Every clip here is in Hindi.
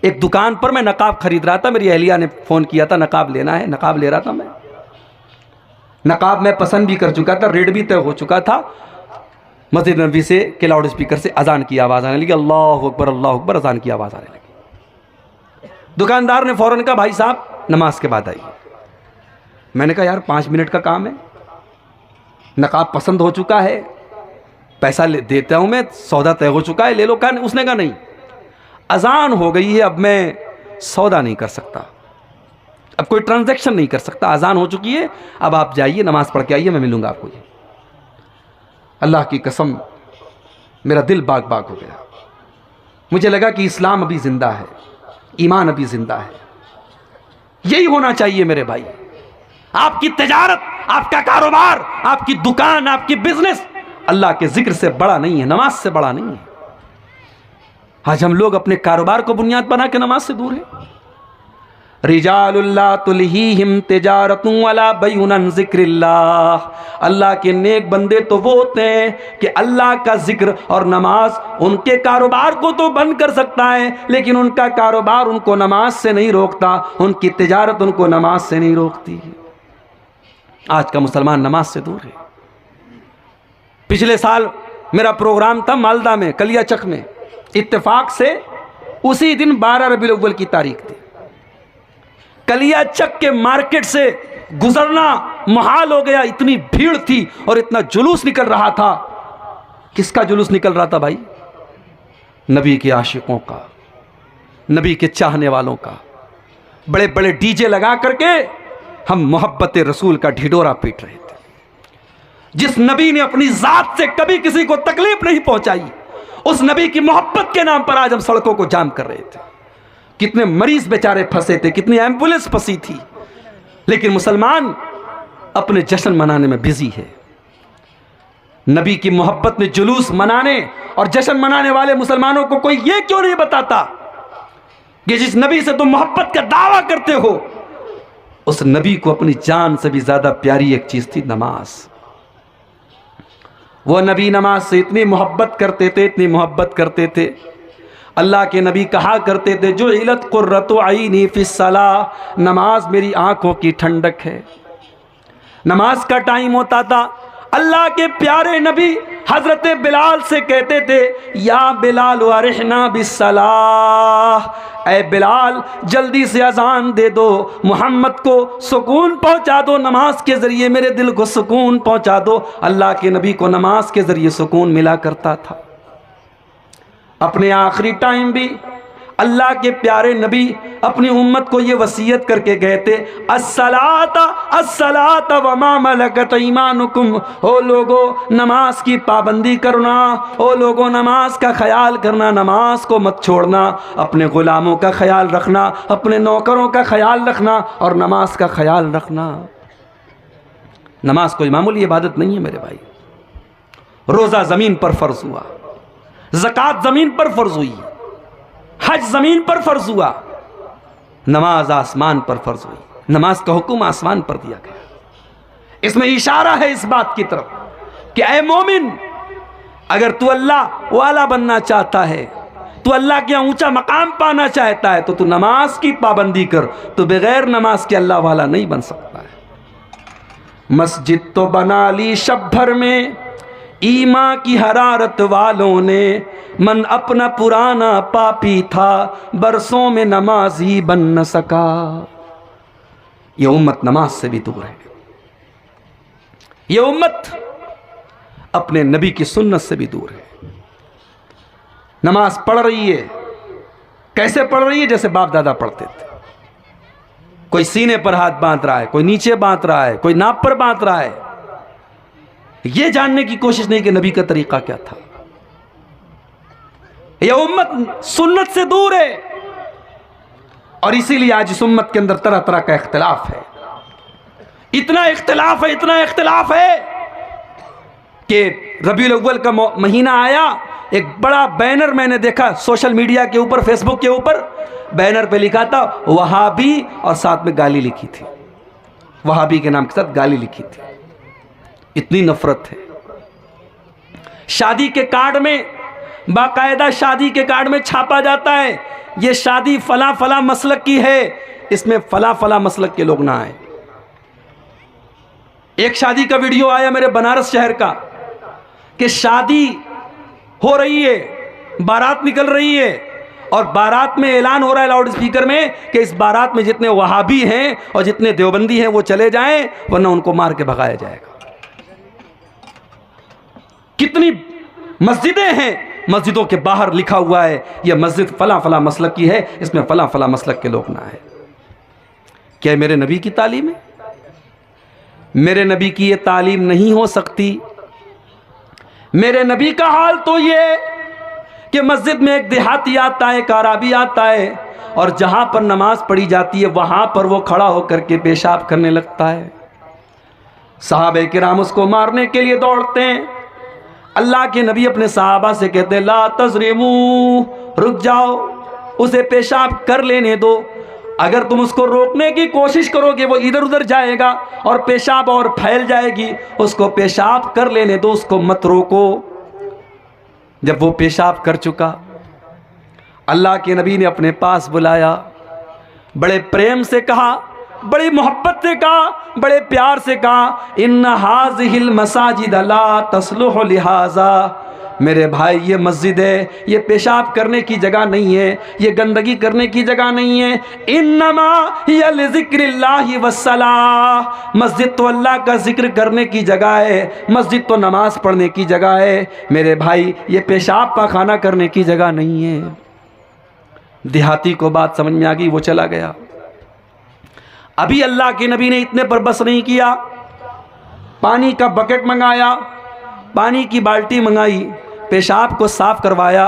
एक दुकान पर मैं नकाब खरीद रहा था, मेरी अहलिया ने फ़ोन किया था नकाब लेना है, नकाब ले रहा था मैं। नकाब मैं पसंद भी कर चुका था, रेट भी तय हो चुका था। मस्जिद नबी से के लाउड स्पीकर से अजान की आवाज़ आने लगी, अल्लाह अकबर अजान की आवाज़ आने लगी। दुकानदार ने फ़ौरन कहा भाई साहब नमाज के बाद आइए। मैंने कहा यार 5 मिनट का काम है, नकाब पसंद हो चुका है, पैसा देता हूँ मैं, सौदा तय हो चुका है, ले लो। कहा उसने कहा नहीं, अजान हो गई है, अब मैं सौदा नहीं कर सकता, अब कोई ट्रांजैक्शन नहीं कर सकता, अजान हो चुकी है, अब आप जाइए नमाज पढ़ के आइए, मैं मिलूंगा आपको। ये अल्लाह की कसम मेरा दिल बाग बाग हो गया। मुझे लगा कि इस्लाम अभी जिंदा है, ईमान अभी जिंदा है। यही होना चाहिए मेरे भाई। आपकी तिजारत, आपका कारोबार, आपकी दुकान, आपकी बिजनेस अल्लाह के जिक्र से बड़ा नहीं है, नमाज से बड़ा नहीं है। आज हम लोग अपने कारोबार को बुनियाद बना के नमाज से दूर है। रिजालुल्लाह तुलहीहिम तिजारतुन वला बैउन अन ज़िक्रिल्लाह। अल्लाह के नेक बंदे तो वो होते हैं कि अल्लाह का जिक्र और नमाज उनके कारोबार को तो बंद कर सकता है, लेकिन उनका कारोबार उनको नमाज से नहीं रोकता, उनकी तिजारत उनको नमाज से नहीं रोकती। आज का मुसलमान नमाज से दूर है। पिछले साल मेरा प्रोग्राम था मालदा में, कलियाचक में। इत्तेफाक से उसी दिन 12 रबीउल अव्वल की तारीख थी। कलियाचक के मार्केट से गुजरना मुहाल हो गया, इतनी भीड़ थी और इतना जुलूस निकल रहा था। किसका जुलूस निकल रहा था भाई? नबी के आशिकों का, नबी के चाहने वालों का। बड़े बड़े डीजे लगा करके हम मोहब्बत रसूल का ढिढोरा पीट रहे थे। जिस नबी ने अपनी जात से कभी किसी को तकलीफ नहीं पहुंचाई, उस नबी की मोहब्बत के नाम पर आज हम सड़कों को जाम कर रहे थे। कितने मरीज बेचारे फंसे थे, कितनी एम्बुलेंस फंसी थी, लेकिन मुसलमान अपने जश्न मनाने में बिजी है। नबी की मोहब्बत में जुलूस मनाने और जश्न मनाने वाले मुसलमानों को कोई ये क्यों नहीं बताता कि जिस नबी से तुम मोहब्बत का दावा करते हो, उस नबी को अपनी जान से भी ज्यादा प्यारी एक चीज थी, नमाज। वो नबी नमाज से इतनी मोहब्बत करते थे, इतनी मोहब्बत करते थे। अल्लाह के नबी कहा करते थे, जो इलत कुर्रतु आईनी फिस्सलाह, नमाज मेरी आंखों की ठंडक है। नमाज का टाइम होता था, अल्लाह के प्यारे नबी हजरत बिलाल से कहते थे, या बिलाल अरिहना बिस्सलाह, ऐ बिलाल जल्दी से अजान दे दो, मोहम्मद को सुकून पहुंचा दो, नमाज के जरिए मेरे दिल को सुकून पहुंचा दो। अल्लाह के नबी को नमाज के जरिए सुकून मिला करता था। अपने आखिरी टाइम भी अल्लाह के प्यारे नबी अपनी उम्मत को ये वसीयत करके गए थे, अस्सलाता अस्सलाता व मा मलकत ईमानुकुम। ओ लोगो नमाज की पाबंदी करना, ओ लोगो नमाज का ख्याल करना, नमाज को मत छोड़ना, अपने गुलामों का ख्याल रखना, अपने नौकरों का ख्याल रखना और नमाज का ख्याल रखना। नमाज कोई मामूली इबादत नहीं है मेरे भाई। रोज़ा ज़मीन पर फ़र्ज हुआ, ज़कात ज़मीन पर फ़र्ज हुई, हज ज़मीन पर फ़र्ज हुआ, नमाज आसमान पर फ़र्ज हुई। नमाज का हुक्म आसमान पर दिया गया। इसमें इशारा है इस बात की तरफ कि ऐ मोमिन, अगर तू अल्लाह वाला बनना चाहता है, तू अल्लाह के ऊंचा मकाम पाना चाहता है, तो तू नमाज की पाबंदी कर। तो बगैर नमाज के अल्लाह वाला नहीं बन सकता है। मस्जिद तो बना ली शब भर में ईमा की हरारत वालों ने, मन अपना पुराना पापी था, बरसों में नमाजी बन न सका। ये उम्मत नमाज से भी दूर है। ये उम्मत अपने नबी की सुन्नत से भी दूर है। नमाज पढ़ रही है, कैसे पढ़ रही है? जैसे बाप दादा पढ़ते थे। कोई सीने पर हाथ बांध रहा है, कोई नीचे बांध रहा है, कोई नाप पर बांध रहा है। यह जानने की कोशिश नहीं कि नबी का तरीका क्या था। यह उम्मत सुन्नत से दूर है और इसीलिए आज इस उम्मत के अंदर तरह तरह का इख्तिलाफ है। इतना इख्तिलाफ है, इतना इख्तिलाफ है कि रबीउल अव्वल का महीना आया, एक बड़ा बैनर मैंने देखा सोशल मीडिया के ऊपर, फेसबुक के ऊपर, बैनर पे लिखा था वहाबी और साथ में गाली लिखी थी। वहाबी के नाम के साथ गाली लिखी थी। इतनी नफरत है। शादी के कार्ड में बाकायदा शादी के कार्ड में छापा जाता है ये शादी फला फला मसलक की है, इसमें फला फला मसलक के लोग ना आए। एक शादी का वीडियो आया मेरे बनारस शहर का कि शादी हो रही है, बारात निकल रही है और बारात में ऐलान हो रहा है लाउड स्पीकर में कि इस बारात में जितने वहाबी हैं और जितने देवबंदी हैं वो चले जाएं वरना उनको मार के भगाया जाएगा। कितनी मस्जिदें हैं, मस्जिदों के बाहर लिखा हुआ है यह मस्जिद फला फला मसलक की है, इसमें फला फला मसलक के लोग ना है। क्या मेरे नबी की तालीम है? मेरे नबी की यह तालीम नहीं हो सकती। मेरे नबी का हाल तो ये कि मस्जिद में एक देहाती आता है, एक आराबी आता है और जहां पर नमाज पढ़ी जाती है वहां पर वो खड़ा होकर के पेशाब करने लगता है। सहाबे किराम उसको मारने के लिए दौड़ते हैं। अल्लाह के नबी अपने सहाबा से कहते हैं ला तज़रिमू, रुक जाओ, उसे पेशाब कर लेने दो। अगर तुम उसको रोकने की कोशिश करोगे वो इधर उधर जाएगा और पेशाब और फैल जाएगी। उसको पेशाब कर लेने दो, उसको मत रोको। जब वो पेशाब कर चुका, अल्लाह के नबी ने अपने पास बुलाया, बड़े प्रेम से कहा, बड़ी मोहब्बत से कहा, बड़े प्यार से कहा इन्ना हाज़िहिल मसाजिद ला तस्लुहु लिहाज़ा। मेरे भाई ये मस्जिद है, ये पेशाब करने की जगह नहीं है, ये गंदगी करने की जगह नहीं है। इन्नमा हिया लिज़िक्रिल्लाहि वस्सलाह, मस्जिद तो अल्लाह का जिक्र करने की जगह है, मस्जिद तो नमाज पढ़ने की जगह है। मेरे भाई ये पेशाब पाखाना करने की जगह नहीं है। देहाती को बात समझ में आ गई, वो चला गया। अभी अल्लाह के नबी ने इतने पर बस नहीं किया, पानी का बकेट मंगाया, पानी की बाल्टी मंगाई, पेशाब को साफ करवाया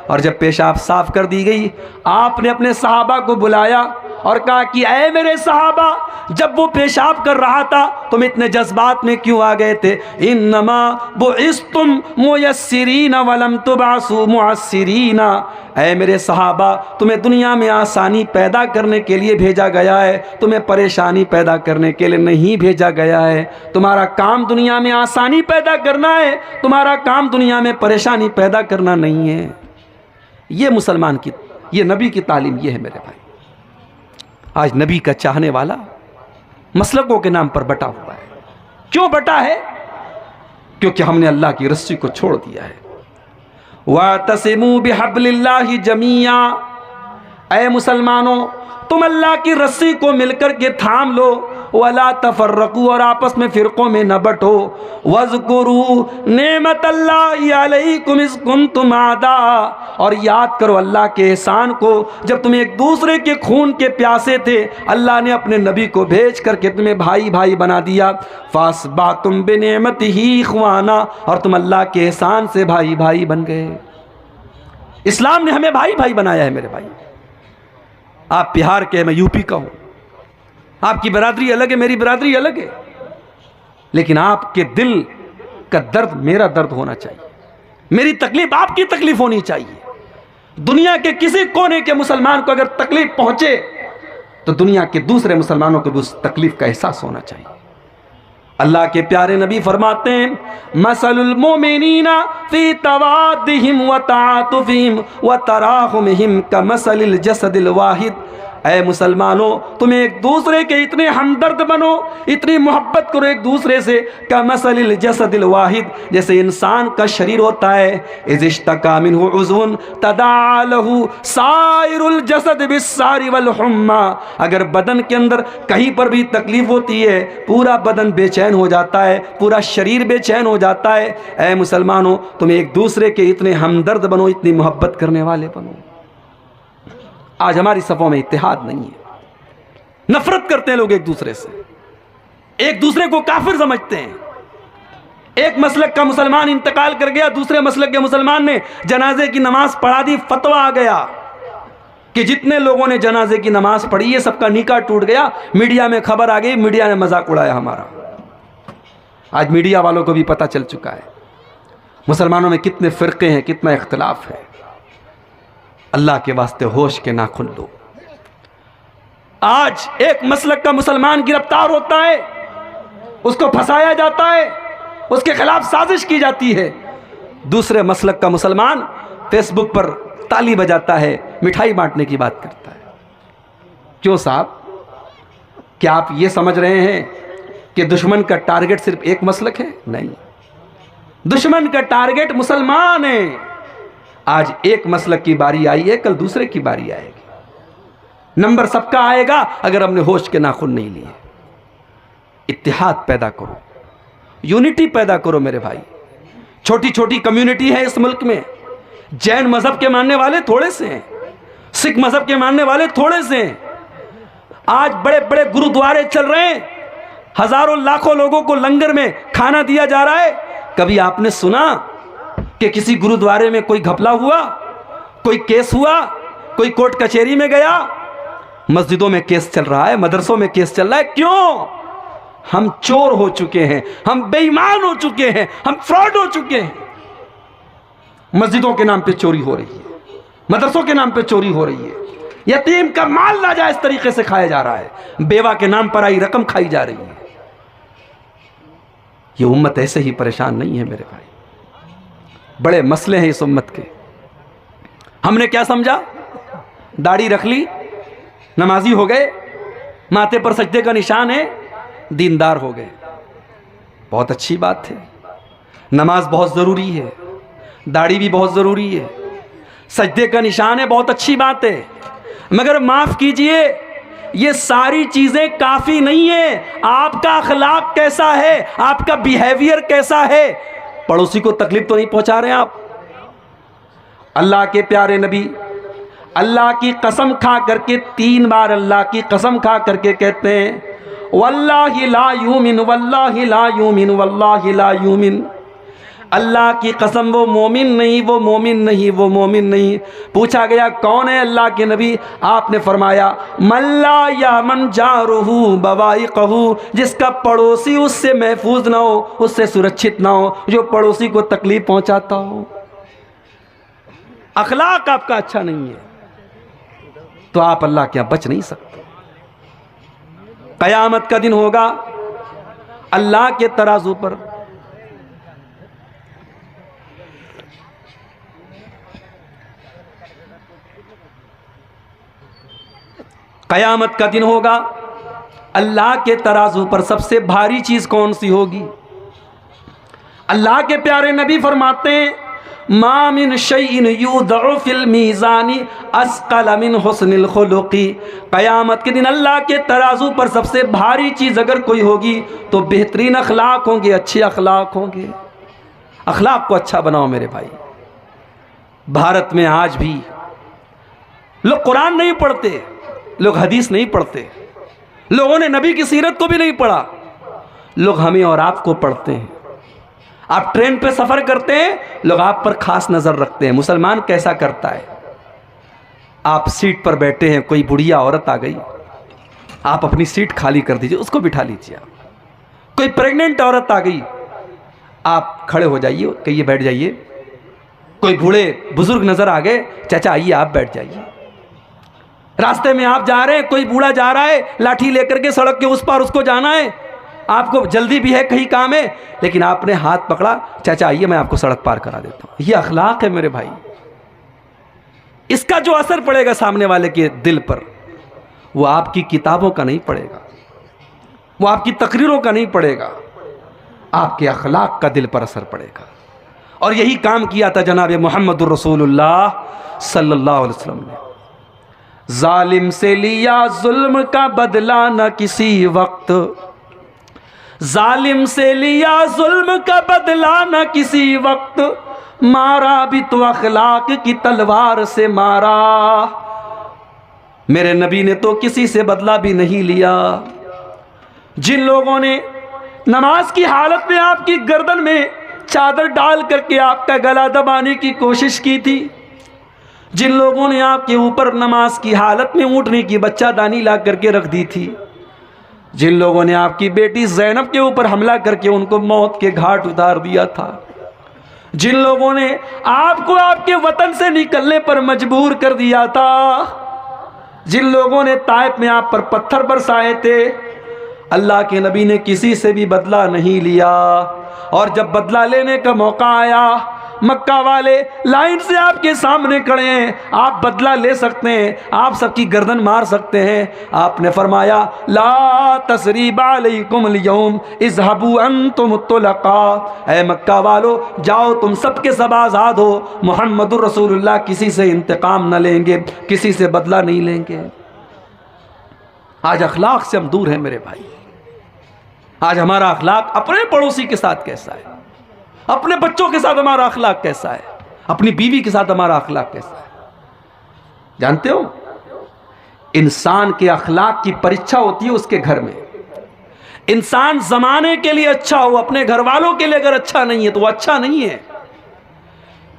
और जब पेशाब साफ कर दी गई आपने अपने सहाबा को बुलाया और कहा कि ऐ मेरे सहाबा, जब वो पेशाब कर रहा था तुम इतने जज्बात में क्यों आ गए थे? इन्नमा बुइस्तुम मुयस्सिरीन वलम तुबासु मुअस्सिरीना। ऐ मेरे सहाबा, तुम्हें दुनिया में आसानी पैदा करने के लिए भेजा गया है, तुम्हें परेशानी पैदा करने के लिए नहीं भेजा गया है। तुम्हारा काम दुनिया में आसानी पैदा करना है, तुम्हारा काम दुनिया में परेशानी पैदा करना नहीं है। ये मुसलमान की, ये नबी की तालीम ये है मेरे भाई। आज नबी का चाहने वाला मसलकों के नाम पर बटा हुआ है। क्यों बटा है? क्योंकि हमने अल्लाह की रस्सी को छोड़ दिया है। वातसिमू बिहब्लिल्लाहि जमीया, ऐ मुसलमानों तुम अल्लाह की रस्सी को मिलकर के थाम लो। वला तफर्रकू, और आपस में फिरकों में न बटो। वज़कुरू नेमतल्लाहि अलैकुम इज़ कुंतुम आदा, और याद करो अल्लाह के एहसान को जब तुम एक दूसरे के खून के प्यासे थे, अल्लाह ने अपने नबी को भेज करके तुम्हें भाई भाई बना दिया। फासबातुम बिनेमतिही इख्वाना, और तुम अल्लाह के एहसान से भाई भाई बन गए। इस्लाम ने हमें भाई भाई बनाया है मेरे भाई। आप बिहार के, मैं यूपी का हूं, आपकी बिरादरी अलग है, मेरी बिरादरी अलग है, लेकिन आपके दिल का दर्द मेरा दर्द होना चाहिए, मेरी तकलीफ आपकी तकलीफ होनी चाहिए। दुनिया के किसी कोने के मुसलमान को अगर तकलीफ पहुंचे तो दुनिया के दूसरे मुसलमानों को भी उस तकलीफ का एहसास होना चाहिए। अल्लाह के प्यारे नबी फरमाते हैं मसलुल मोमिनीना फी तवाद्दिहिम व तआतुफिहिम व तराहुमिहिम कमसलिल जसदिल वाहिद। ऐ मुसलमानों, तुम एक दूसरे के इतने हमदर्द बनो, इतनी मोहब्बत करो एक दूसरे से, कमसलिल जसदिल वाहिद, जैसे इंसान का शरीर होता है, इज़ इश्तका मिन्हु उज़्वुन तदाअ लहु साइरुल जसद बिस्सारि वल हुम्मा। अगर बदन के अंदर कहीं पर भी तकलीफ होती है पूरा बदन बेचैन हो जाता है, पूरा शरीर बेचैन हो जाता है। ऐ मुसलमानों, तुम एक दूसरे के इतने हमदर्द बनो, इतनी मोहब्बत करने वाले बनो। आज हमारी सफों में इत्तेहाद नहीं है, नफरत करते हैं लोग एक दूसरे से, एक दूसरे को काफिर समझते हैं। एक मसलक का मुसलमान इंतकाल कर गया, दूसरे मसलक के मुसलमान ने जनाजे की नमाज पढ़ा दी, फतवा आ गया कि जितने लोगों ने जनाजे की नमाज पढ़ी है सबका निकाह टूट गया। मीडिया में खबर आ गई, मीडिया ने मजाक उड़ाया हमारा। आज मीडिया वालों को भी पता चल चुका है मुसलमानों में कितने फिरके हैं, कितना इख्तिलाफ है। अल्लाह के वास्ते होश के नाखुन लो। आज एक मसलक का मुसलमान गिरफ्तार होता है, उसको फंसाया जाता है, उसके खिलाफ साजिश की जाती है। दूसरे मसलक का मुसलमान फेसबुक पर ताली बजाता है, मिठाई बांटने की बात करता है। क्यों साहब? क्या आप ये समझ रहे हैं कि दुश्मन का टारगेट सिर्फ एक मसलक है? नहीं, दुश्मन का टारगेट मुसलमान है। आज एक मसलक की बारी आई है, कल दूसरे की बारी आएगी। नंबर सबका आएगा अगर हमने होश के नाखून नहीं लिए। इत्तेहाद पैदा करो, यूनिटी पैदा करो मेरे भाई। छोटी छोटी कम्युनिटी है इस मुल्क में। जैन मजहब के मानने वाले थोड़े से हैं, सिख मजहब के मानने वाले थोड़े से हैं। आज बड़े बड़े गुरुद्वारे चल रहे हैं, हजारों लाखों लोगों को लंगर में खाना दिया जा रहा है। कभी आपने सुना कि किसी गुरुद्वारे में कोई घपला हुआ, कोई केस हुआ, कोई कोर्ट कचहरी में गया? मस्जिदों में केस चल रहा है, मदरसों में केस चल रहा है। क्यों? हम चोर हो चुके हैं, हम बेईमान हो चुके हैं, हम फ्रॉड हो चुके हैं। मस्जिदों के नाम पे चोरी हो रही है, मदरसों के नाम पे चोरी हो रही है, यतीम का माल नाजायज तरीके से खाया जा रहा है, बेवा के नाम पर आई रकम खाई जा रही है। ये उम्मत ऐसे ही परेशान नहीं है मेरे भाई, बड़े मसले हैं इस उम्मत के। हमने क्या समझा? दाढ़ी रख ली, नमाजी हो गए, माथे पर सजदे का निशान है, दीनदार हो गए। बहुत अच्छी बात है, नमाज बहुत ज़रूरी है, दाढ़ी भी बहुत ज़रूरी है, सजदे का निशान है, बहुत अच्छी बात है। मगर माफ़ कीजिए, ये सारी चीज़ें काफ़ी नहीं है। आपका अखलाक कैसा है, आपका बिहेवियर कैसा है? पड़ोसी को तकलीफ तो नहीं पहुंचा रहे आप? अल्लाह के प्यारे नबी अल्लाह की कसम खा करके 3 बार अल्लाह की कसम खा करके कहते हैं, वल्लाहि ला यूमिन, वल्लाहि ला यूमिन, वल्लाहि ला यूमिन। अल्लाह की कसम, वो मोमिन नहीं, वो मोमिन नहीं, वो मोमिन नहीं। पूछा गया कौन है अल्लाह के नबी? आपने फरमाया मल्ला या मन जारुहु बवाइक़हु, जिसका पड़ोसी उससे महफूज ना हो, उससे सुरक्षित ना हो, जो पड़ोसी को तकलीफ पहुंचाता हो। अखलाक आपका अच्छा नहीं है तो आप अल्लाह के यहां बच नहीं सकते। कयामत का दिन होगा, अल्लाह के तराजू पर कयामत का दिन होगा, अल्लाह के तराजू पर सबसे भारी चीज कौन सी होगी? अल्लाह के प्यारे नबी फरमाते हैं, मा मिन शैइन युदअ फिल मीज़ानी अस्क़ल मिन हुस्निल खुलुक़ी। क़यामत के दिन अल्लाह के तराजू पर सबसे भारी चीज़ अगर कोई होगी तो बेहतरीन अखलाक होंगे, अच्छे अखलाक होंगे। अखलाक को अच्छा बनाओ मेरे भाई। भारत में आज भी लोग कुरान नहीं पढ़ते, लोग हदीस नहीं पढ़ते, लोगों ने नबी की सीरत को भी नहीं पढ़ा, लोग हमें और आपको पढ़ते हैं। आप ट्रेन पे सफर करते हैं, लोग आप पर खास नजर रखते हैं। मुसलमान कैसा करता है? आप सीट पर बैठे हैं, कोई बुढ़िया औरत आ गई, आप अपनी सीट खाली कर दीजिए, उसको बिठा लीजिए। कोई प्रेग्नेंट औरत आ गई, आप खड़े हो जाइए, कहिए बैठ जाइए। कोई बूढ़े बुजुर्ग नजर आ गए, चाचा आइए आप बैठ जाइए। रास्ते में आप जा रहे हैं, कोई बूढ़ा जा रहा है लाठी लेकर के सड़क के उस पार, उसको जाना है, आपको जल्दी भी है, कहीं काम है, लेकिन आपने हाथ पकड़ा, चाचा आइए मैं आपको सड़क पार करा देता हूं। यह अखलाक है मेरे भाई। इसका जो असर पड़ेगा सामने वाले के दिल पर, वो आपकी किताबों का नहीं पड़ेगा, वो आपकी तकरीरों का नहीं पड़ेगा, आपके अखलाक का दिल पर असर पड़ेगा। और यही काम किया था जनाब मोहम्मदुर रसूलुल्लाह सल्लल्लाहु अलैहि वसल्लम ने। जालिम से लिया जुल्म का बदला न किसी वक्त, जालिम से लिया जुल्म का बदला न किसी वक्त, मारा भी तो अखलाक की तलवार से मारा। मेरे नबी ने तो किसी से बदला भी नहीं लिया। जिन लोगों ने नमाज की हालत में आपकी गर्दन में चादर डाल करके आपका गला दबाने की कोशिश की थी, जिन लोगों ने आपके ऊपर नमाज की हालत में ऊँटने की बच्चादानी ला करके रख दी थी, जिन लोगों ने आपकी बेटी ज़ैनब के ऊपर हमला करके उनको मौत के घाट उतार दिया था, जिन लोगों ने आपको आपके वतन से निकलने पर मजबूर कर दिया था, जिन लोगों ने ताइफ में आप पर पत्थर बरसाए थे, अल्लाह के नबी ने किसी से भी बदला नहीं लिया। और जब बदला लेने का मौका आया, मक्का वाले लाइन से आपके सामने खड़े हैं, आप बदला ले सकते हैं, आप सबकी गर्दन मार सकते हैं। आपने फरमाया ला तसरीबा अलैकुम अल-यौम इज़हबू अंतुम तुलका, ऐ मक्का वालो जाओ तुम सबके सब आज़ाद हो, मुहम्मदुर रसूलुल्लाह किसी से इंतकाम न लेंगे, किसी से बदला नहीं लेंगे। आज अखलाक से हम दूर हैं मेरे भाई। आज हमारा अखलाक अपने पड़ोसी के साथ कैसा है, अपने बच्चों के साथ हमारा अखलाक कैसा है, अपनी बीवी के साथ हमारा अखलाक कैसा है। जानते हो इंसान के अखलाक की परीक्षा होती है उसके घर में। इंसान जमाने के लिए अच्छा हो, अपने घर वालों के लिए अगर अच्छा नहीं है तो वो अच्छा नहीं है।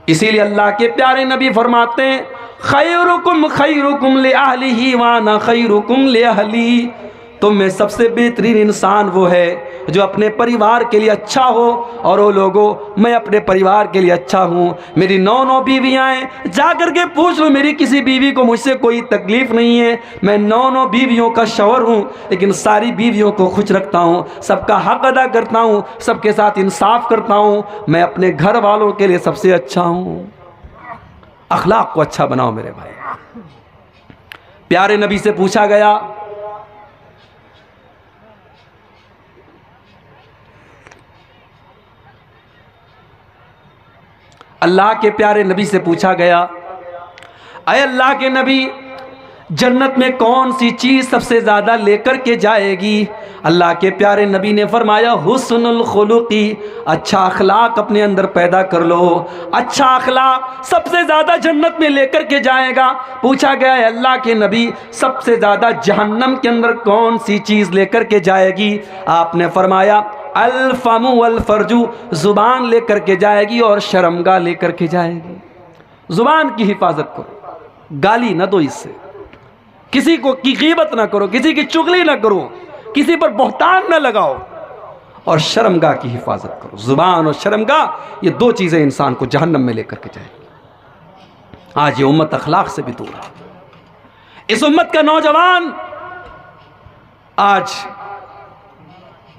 इसीलिए अल्लाह के प्यारे नबी फरमाते हैं खैरुकुम li अहलिही व अना खैरुकुम li अहली, तुम में सबसे बेहतरीन इंसान वो है जो अपने परिवार के लिए अच्छा हो, और वो लोगों मैं अपने परिवार के लिए अच्छा हूँ। मेरी 9 बीवियाँ हैं, जा कर के पूछ लो मेरी किसी बीवी को मुझसे कोई तकलीफ नहीं है। मैं 9 बीवियों का शौहर हूँ, लेकिन सारी बीवियों को खुश रखता हूँ, सबका हक अदा करता हूँ, सबके साथ इंसाफ करता हूँ। मैं अपने घर वालों के लिए सबसे अच्छा हूँ। अखलाक को अच्छा बनाओ मेरे भाई। प्यारे नबी से पूछा गया अल्लाह के प्यारे नबी से पूछा गया अय अल्लाह के नबी जन्नत में कौन सी चीज सबसे ज्यादा लेकर के जाएगी। अल्लाह के प्यारे नबी ने फरमाया हुस्नुल खुलुकी, अच्छा अखलाक अपने अंदर पैदा कर लो। अच्छा अखलाक सबसे ज्यादा जन्नत में लेकर के जाएगा। पूछा गया है अल्लाह के नबी सबसे ज्यादा जहन्नम के अंदर कौन सी चीज लेकर के जाएगी। आपने फरमाया अल फमु वल फर्जू, जुबान लेकर के जाएगी और शर्मगाह लेकर के जाएगी। जुबान की हिफाजत करो, गाली न दो, इससे किसी को की गीबत ना करो, किसी की चुगली ना करो, किसी पर बहतान ना लगाओ, और शर्मगाह की हिफाजत करो। जुबान और शर्मगाह ये 2 चीजें इंसान को जहन्नम में लेकर के जाएगी। आज ये उम्मत अखलाक से भी दूर है। इस उम्मत का नौजवान आज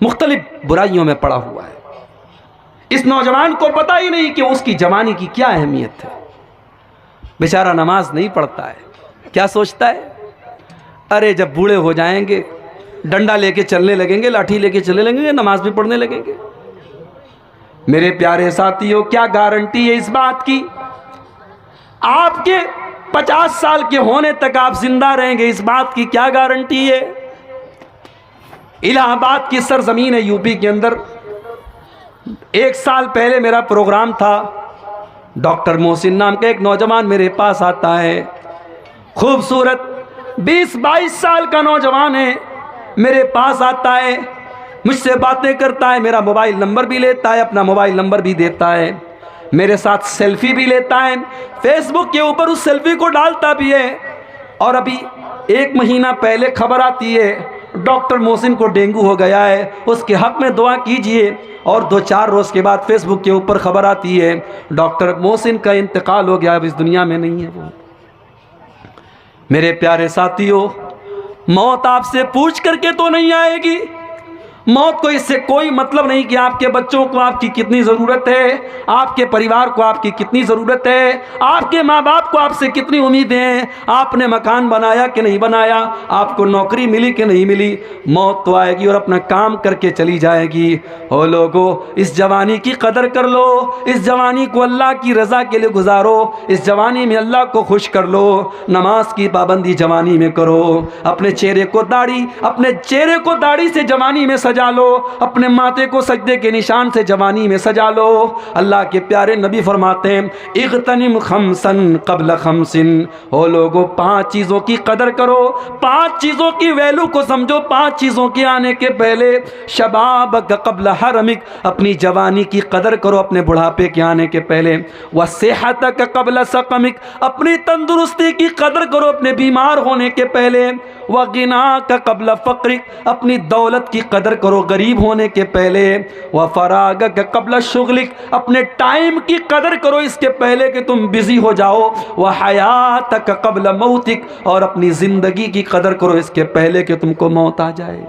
मुख्तलिफ बुराइयों में पड़ा हुआ है। इस नौजवान को पता ही नहीं कि उसकी जवानी की क्या अहमियत है। बेचारा नमाज नहीं पढ़ता है, क्या सोचता है अरे जब बूढ़े हो जाएंगे डंडा लेके चलने लगेंगे, लाठी लेके चलने लगेंगे, नमाज भी पढ़ने लगेंगे। मेरे प्यारे साथियों, क्या गारंटी है इस बात की आपके 50 साल के होने तक आप जिंदा रहेंगे? इस बात की क्या गारंटी है? इलाहाबाद की सरजमीन है यूपी के अंदर। 1 साल पहले मेरा प्रोग्राम था। डॉक्टर मोहसिन नाम का एक नौजवान मेरे पास आता है, खूबसूरत 20-22 साल का नौजवान है, मेरे पास आता है, मुझसे बातें करता है, मेरा मोबाइल नंबर भी लेता है, अपना मोबाइल नंबर भी देता है, मेरे साथ सेल्फी भी लेता है, फेसबुक के ऊपर उस सेल्फी को डालता भी है। और अभी 1 महीना पहले खबर आती है डॉक्टर मोहसिन को डेंगू हो गया है, उसके हक में दुआ कीजिए। और 2-4 रोज के बाद फेसबुक के ऊपर खबर आती है डॉक्टर मोहसिन का इंतकाल हो गया, अब इस दुनिया में नहीं है वो। मेरे प्यारे साथियों, मौत आपसे पूछ करके तो नहीं आएगी। मौत को इससे कोई मतलब नहीं कि आपके बच्चों को आपकी कितनी ज़रूरत है, आपके परिवार को आपकी कितनी ज़रूरत है, आपके माँ बाप को आपसे कितनी उम्मीदें हैं, आपने मकान बनाया कि नहीं बनाया, आपको नौकरी मिली कि नहीं मिली। मौत तो आएगी और अपना काम करके चली जाएगी। ओ लोगों, इस जवानी की कदर कर लो, इस जवानी को अल्लाह की रज़ा के लिए गुजारो, इस जवानी में अल्लाह को खुश कर लो। नमाज की पाबंदी जवानी में करो, अपने चेहरे को दाढ़ी से जवानी में सजा लो, अपने माथे को सजदे के निशान से जवानी में सजा लो। अल्लाह के प्यारे नबी फरमाते हैं इग़तनिम खमसन क़ब्ल खमसिन, ओ लोगों 5 चीज़ों की कदर करो, 5 चीज़ों की वैल्यू को समझो, 5 चीज़ों के आने के पहले। शबाबक क़ब्ल हरमिक, अपनी जवानी की कदर करो अपने बुढ़ापे के आने के पहले। व सेहतक क़ब्ल सकमिक, अपनी तंदुरुस्ती की कदर करो अपने बीमार होने के पहले। व गिनाक क़ब्ल फ़क़रिक, अपनी दौलत की कदर करो गरीब होने के पहले। व फरागक क़ब्ल शुग़लिक, अपने टाइम की कदर करो इसके पहले कि तुम बिजी हो जाओ। व हयातक क़ब्ल मौतिक, और अपनी ज़िंदगी की कदर करो इसके पहले कि तुमको मौत आ जाए।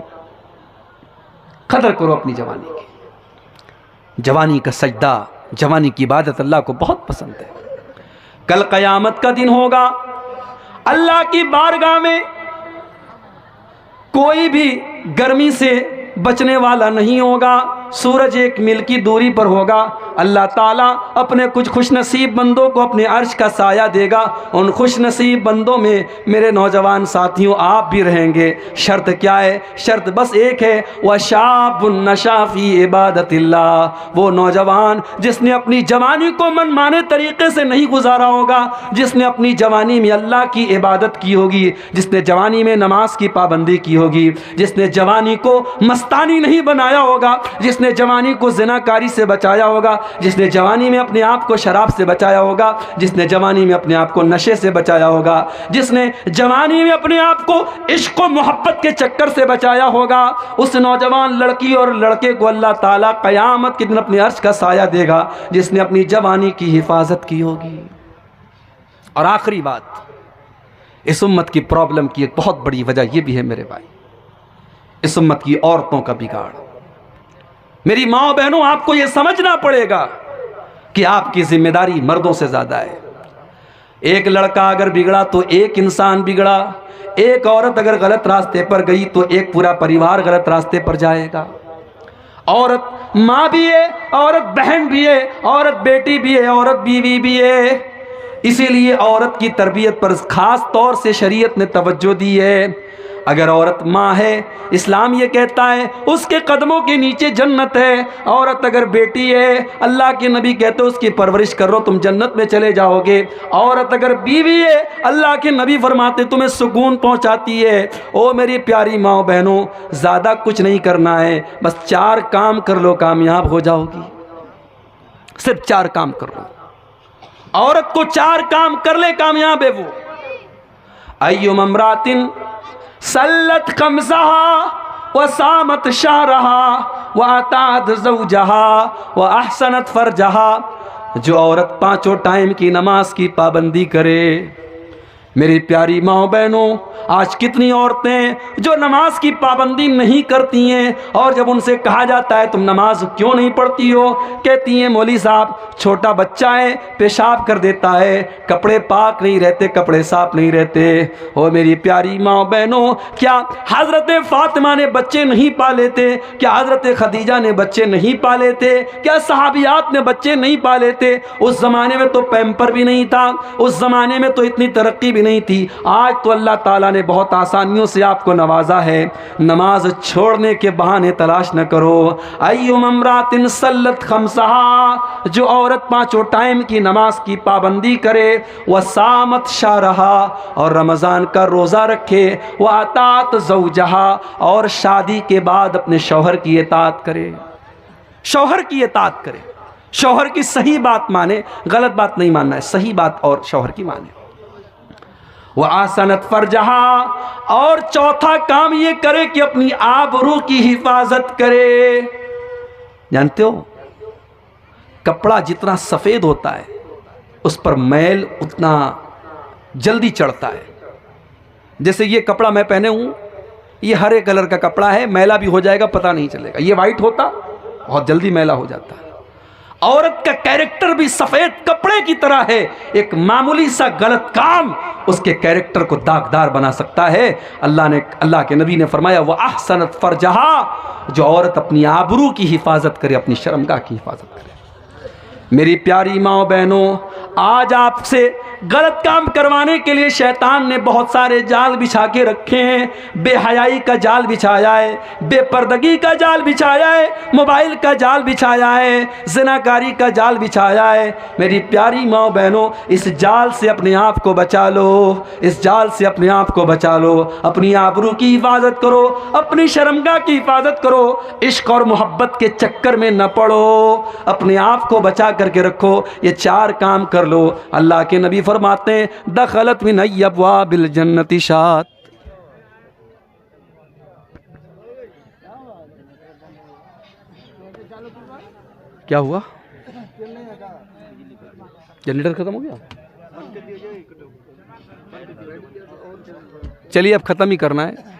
कदर करो अपनी जवानी की। जवानी का सजदा जवानी की इबादत अल्लाह को बहुत पसंद है। कल क़यामत का दिन होगा, अल्लाह की बारगाह में कोई भी गर्मी से बचने वाला नहीं होगा। सूरज 1 मील की दूरी पर होगा। अल्लाह ताला अपने कुछ खुशनसीब बंदों को अपने अर्श का साया देगा। उन खुशनसीब बंदों में मेरे नौजवान साथियों आप भी रहेंगे। शर्त क्या है? शर्त बस एक है, वह शाबुन नशा फी इबादतिल्लाह, वो नौजवान जिसने अपनी जवानी को मनमाने तरीके से नहीं गुजारा होगा, जिसने अपनी जवानी में अल्लाह की इबादत की होगी, जिसने जवानी में नमाज की पाबंदी की होगी, जिसने जवानी को मस्तानी नहीं बनाया होगा, जिसने जवानी को ज़िनाकारी से बचाया होगा, जिसने जवानी में अपने आप को शराब से बचाया होगा, जिसने जवानी में अपने आप को नशे से बचाया होगा, जिसने जवानी में अपने आप को इश्क व मोहब्बत के चक्कर से बचाया होगा, उस नौजवान लड़की और लड़के को अल्लाह ताला क़यामत के दिन अपने अर्श का साया देगा, जिसने अपनी जवानी की हिफाजत की होगी। और आखिरी बात, इस उम्मत की प्रॉब्लम की एक बहुत बड़ी वजह यह भी है मेरे भाई, इस उम्मत की औरतों का बिगाड़। मेरी माँ बहनों, आपको यह समझना पड़ेगा कि आपकी जिम्मेदारी मर्दों से ज्यादा है। एक लड़का अगर बिगड़ा तो एक इंसान बिगड़ा, एक औरत अगर गलत रास्ते पर गई तो एक पूरा परिवार गलत रास्ते पर जाएगा। औरत माँ भी है, औरत बहन भी है, औरत बेटी भी है, औरत बीवी भी है। इसीलिए औरत की तरबियत पर खास तौर से शरीयत ने तवज्जो दी है। अगर औरत माँ है, इस्लाम ये कहता है उसके कदमों के नीचे जन्नत है। औरत अगर बेटी है, अल्लाह के नबी कहते हैं उसकी परवरिश करो तुम जन्नत में चले जाओगे। औरत अगर बीवी है, अल्लाह के नबी फरमाते तुम्हें सुकून पहुँचाती है। ओ मेरी प्यारी माँ बहनों, ज़्यादा कुछ नहीं करना है, बस 4 काम कर लो, कामयाब हो जाओगी। सिर्फ 4 काम कर लो। औरत को 4 काम कर ले, कामयाब है वो। अय्युम अमरातिन सल्लत खमसहा व सामत शारहा व अतात ज़ौजहा व अहसनत फरजहा, जो औरत 5 टाइम की नमाज की पाबंदी करे। मेरी प्यारी माँ बहनों, आज कितनी औरतें जो नमाज की पाबंदी नहीं करती हैं, और जब उनसे कहा जाता है तुम नमाज क्यों नहीं पढ़ती हो, कहती हैं मौली साहब छोटा बच्चा है, पेशाब कर देता है, कपड़े पाक नहीं रहते, कपड़े साफ नहीं रहते। ओ मेरी प्यारी माँ बहनों, क्या हज़रत फ़ातिमा ने बच्चे नहीं पाले थे? क्या हज़रत खदीजा ने बच्चे नहीं पाले थे? क्या सहाबियात ने बच्चे नहीं पाले थे? उस ज़माने में तो पैम्पर भी नहीं था, उस ज़माने में तो इतनी तरक्की भी नहीं थी। आज तो अल्लाह ताला ने बहुत आसानियों से आपको नवाजा है। नमाज छोड़ने के बहाने तलाश न करो। अय्युम अमरातिन सल्लत खमसहा, जो औरत 5 टाइम की नमाज की पाबंदी करे, वह सामत शारहा, और रमज़ान का रोज़ा रखे, वह अतात ज़ौजहा, और शादी के बाद अपने शौहर की इताअत करे। शौहर की इताअत करे, शौहर की सही बात माने, गलत बात नहीं मानना है, सही बात और शौहर की माने। वह आसनत फरजहा, और चौथा काम ये करे कि अपनी आबरू की हिफाजत करे। जानते हो, कपड़ा जितना सफ़ेद होता है उस पर मैल उतना जल्दी चढ़ता है। जैसे ये कपड़ा मैं पहने हूँ, ये हरे कलर का कपड़ा है, मैला भी हो जाएगा पता नहीं चलेगा। ये वाइट होता बहुत जल्दी मैला हो जाता है। औरत का कैरेक्टर भी सफेद कपड़े की तरह है। एक मामूली सा गलत काम उसके कैरेक्टर को दागदार बना सकता है। अल्लाह के नबी ने फरमाया वह अहसनत फरजहा, जो औरत अपनी आबरू की हिफाजत करे, अपनी शर्मगाह की हिफाजत करे। मेरी प्यारी माँ बहनों, आज आपसे गलत काम करवाने के लिए शैतान ने बहुत सारे जाल बिछा के रखे हैं। बेहयाई का जाल बिछाया है, बेपर्दगी का जाल बिछाया है, मोबाइल का जाल बिछाया है, ज़िनाकारी का जाल बिछाया है। मेरी प्यारी माँ बहनों, इस जाल से अपने आप को बचा लो, इस जाल से अपने आप को बचा लो। अपनी आबरू की हिफाजत करो, अपनी शर्मगाह की हिफाजत करो, इश्क और मोहब्बत के चक्कर में न पड़ो, अपने आप को बचा करके रखो। ये 4 काम कर लो। अल्लाह के नबी फरमाते हैं दखलत मिन अब्वाबिल जन्नति शात। क्या हुआ? जनरेटर खत्म हो गया? चलिए अब खत्म ही करना है।